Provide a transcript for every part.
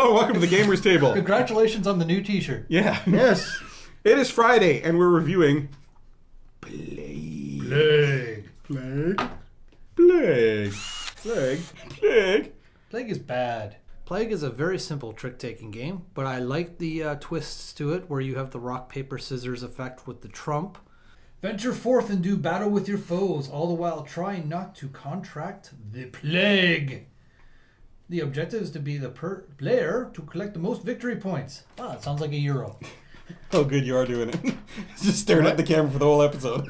Hello, welcome to the Gamers Table. Congratulations on the new t-shirt. Yeah. Yes. It is Friday, and we're reviewing Plague. Plague. Plague is bad. Plague is a very simple trick-taking game, but I like the twists to it where you have the rock, paper, scissors effect with the trump. Venture forth and do battle with your foes, all the while trying not to contract the plague. The objective is to be the player to collect the most victory points. Ah, it sounds like a Euro. Oh, good, you are doing it. Just staring at the camera for the whole episode.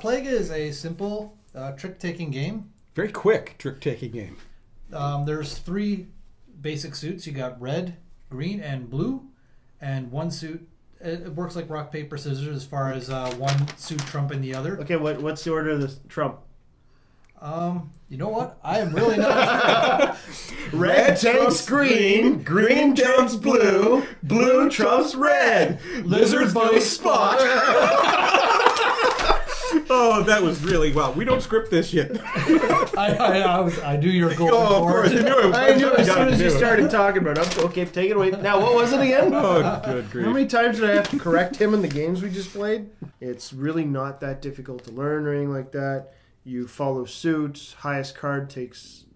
Plague is a simple trick-taking game. Very quick trick-taking game. There's 3 basic suits. You got red, green, and blue. And one suit, it works like rock, paper, scissors as far as one suit trumping the other. Okay, what's the order of the trump? You know what? I am really not sure. Red trumps green, green trumps blue, blue trumps red. Lizards go spot. Oh, that was really well. We don't script this yet. I knew you were going Oh, of for course. it. I knew as soon as you started talking about it. Okay, take it away. Now, what was it again? Oh, good grief. How many times did I have to correct him in the games we just played? It's really not that difficult to learn or anything like that. You follow suit. Highest card takes,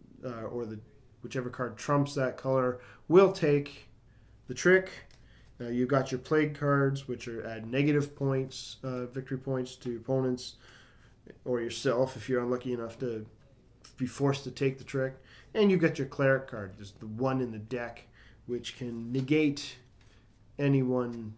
whichever card trumps that color will take the trick. You've got your plague cards, which are add negative points, victory points to opponents or yourself if you're unlucky enough to be forced to take the trick. And you've got your cleric card, just the one in the deck, which can negate any one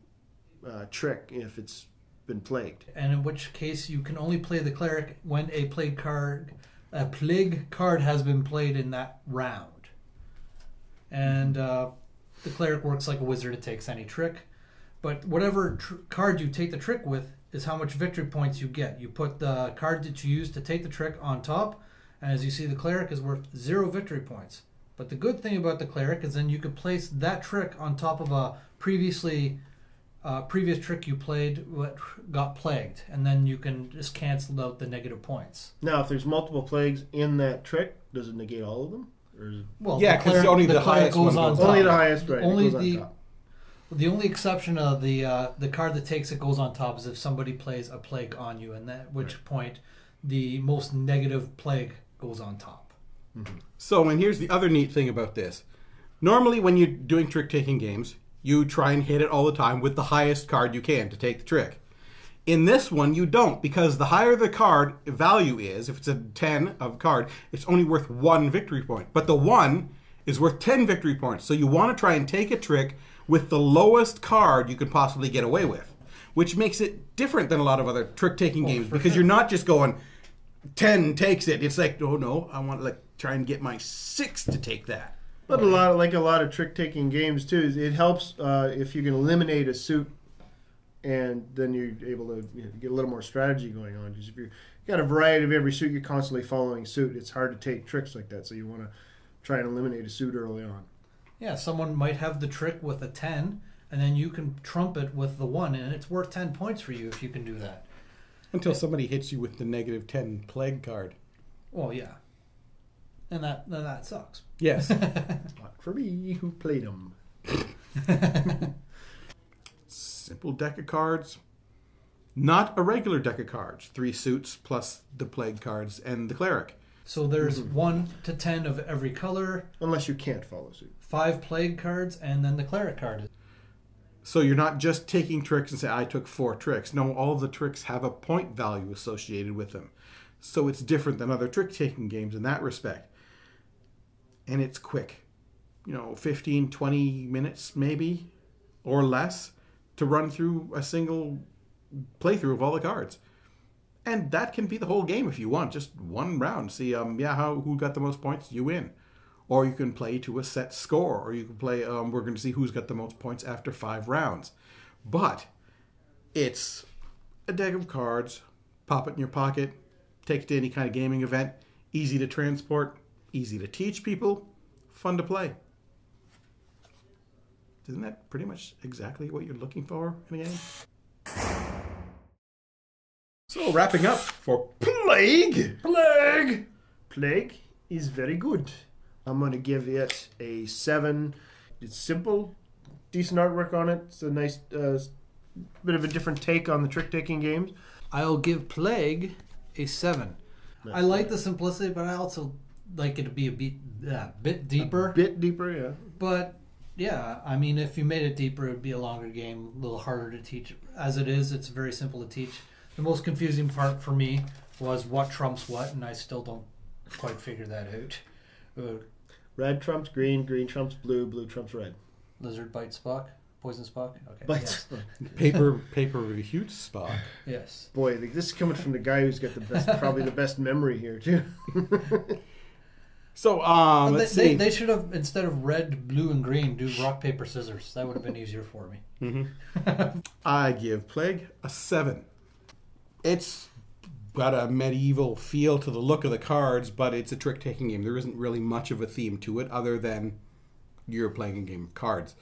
trick if it's been plagued. And in which case you can only play the cleric when a plague card has been played in that round. And the cleric works like a wizard. It takes any trick. But whatever card you take the trick with is how much victory points you get. You put the card that you use to take the trick on top, and as you see, the cleric is worth 0 victory points. But the good thing about the cleric is then you could place that trick on top of a previous trick you played what got plagued, and then you can just cancel out the negative points. Now, if there's multiple plagues in that trick, does it negate all of them? Or is it... Well, yeah, because only the highest one goes on top. Only the highest, right? Only it goes on top. The only exception of the card that takes it goes on top is if somebody plays a plague on you, and at which point the most negative plague goes on top. Mm-hmm. So, and here's the other neat thing about this. Normally, when you're doing trick-taking games, you try and hit it all the time with the highest card you can to take the trick. In this one, you don't, because the higher the card value is, if it's a 10 of card, it's only worth 1 victory point. But the 1 is worth 10 victory points. So you want to try and take a trick with the lowest card you could possibly get away with, which makes it different than a lot of other trick-taking games, because you're not just going 10 takes it. It's like, oh no, I want to try and get my 6 to take that. But a lot of trick-taking games too, it helps if you can eliminate a suit, and then you're able to get a little more strategy going on. Because if you've got a variety of every suit, you're constantly following suit. It's hard to take tricks like that, so you want to try and eliminate a suit early on. Yeah, someone might have the trick with a 10, and then you can trump it with the 1, and it's worth 10 points for you if you can do that. Until somebody hits you with the negative 10 plague card. Well, yeah. And that sucks. Yes. Not for me, who played them. Simple deck of cards. Not a regular deck of cards. 3 suits plus the plague cards and the cleric. So there's 1 to 10 of every color. Unless you can't follow suit. 5 plague cards, and then the cleric card. So you're not just taking tricks and say, I took 4 tricks. No, all of the tricks have a point value associated with them. So it's different than other trick-taking games in that respect. And it's quick. 15, 20 minutes maybe, or less, to run through a single playthrough of all the cards. And that can be the whole game if you want. Just one round. See, who got the most points, you win. Or you can play to a set score. Or you can play, we're going to see who's got the most points after 5 rounds. But it's a deck of cards. Pop it in your pocket. Take it to any kind of gaming event. Easy to transport. Easy to teach people. Fun to play. Isn't that pretty much exactly what you're looking for in a game? So, wrapping up for Plague. Plague is very good. I'm going to give it a 7. It's simple, decent artwork on it. It's a nice bit of a different take on the trick-taking games. I'll give Plague a 7. I like the simplicity, but I also like it to be a bit deeper. A bit deeper, yeah. But, yeah, I mean, if you made it deeper, it would be a longer game, a little harder to teach. As it is, it's very simple to teach. The most confusing part for me was what trumps what, and I still don't quite figure that out. Red trumps green, green trumps blue, blue trumps red. Lizard bites Spock? Poison Spock? Okay. Bites. Yes. Paper refutes Spock. Yes. Boy, this is coming from the guy who's got the best, probably the best memory here too. So, let's see. They should have, instead of red, blue, and green, do rock, paper, scissors. That would have been easier for me. Mm-hmm. I give Plague a 7. It's got a medieval feel to the look of the cards, but it's a trick-taking game. There isn't really much of a theme to it other than you're playing a game of cards.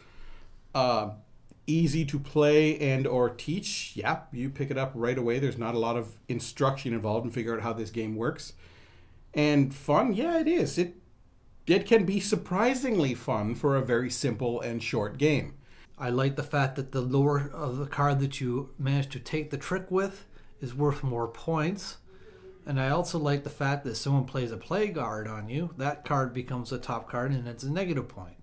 Easy to play and or teach. Yeah, you pick it up right away. There's not a lot of instruction involved in figuring out how this game works. And fun, yeah, it is. It can be surprisingly fun for a very simple and short game. I like the fact that the lower of the card that you manage to take the trick with is worth more points. And I also like the fact that if someone plays a play card on you, that card becomes a top card and it's a negative point.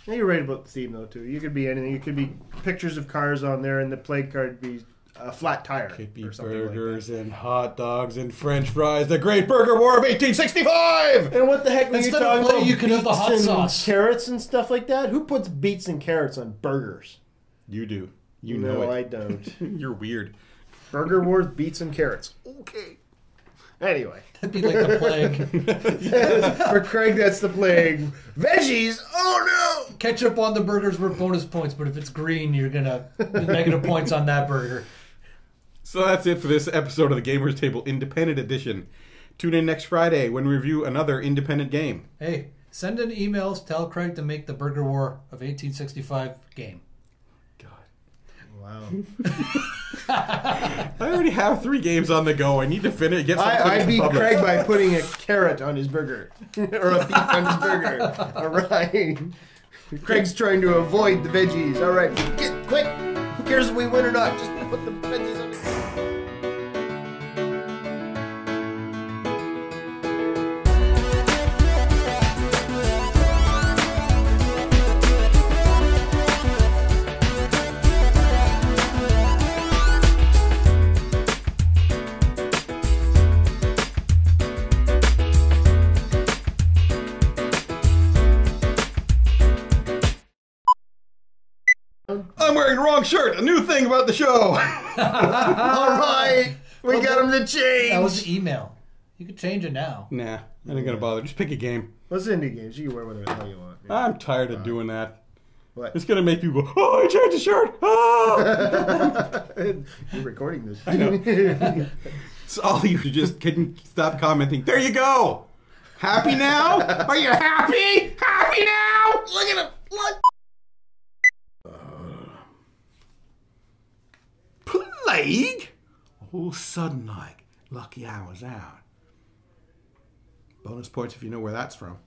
Yeah, you're right about the theme though too. You could be anything. You could be pictures of cars on there, and the play card be a flat tire. Could be or something burgers like that. and hot dogs and French fries. The Great Burger War of 1865. And what the heck? When Instead you're of talking play, about you can have the hot beets and sauce. carrots and stuff like that. Who puts beets and carrots on burgers? You do. You No, know I it. don't. You're weird. Burger Wars, beets and carrots. Okay. Anyway, That'd be like the plague. for Craig, that's the plague. Veggies? Oh no! Ketchup on the burgers worth bonus points, but if it's green, you're gonna negative points on that burger. So that's it for this episode of the Gamers Table Independent Edition. Tune in next Friday when we review another independent game. Hey, send in emails. Tell Craig to make the Burger War of 1865 game. God. Wow. I already have 3 games on the go. I need to finish. Get something I beat published. Craig by putting a carrot on his burger. Or a beet on his burger. Alright. Craig's trying to avoid the veggies. Alright, get quick. Who cares if we win or not? Just put the veggies on the I'm wearing the wrong shirt. A new thing about the show. Alright. We got him to change. That was the email. You could change it now. Nah, I ain't gonna bother. Just pick a game. What's indie games? You can wear whatever the hell you want. I'm tired of doing that. What? It's gonna make people go, oh, I changed the shirt. Oh! You're recording this. I know. So all you just couldn't stop commenting. There you go. Happy now? Are you happy? Happy now? Look at him. Look. Plague? All sudden like, lucky I was out. Bonus points if you know where that's from.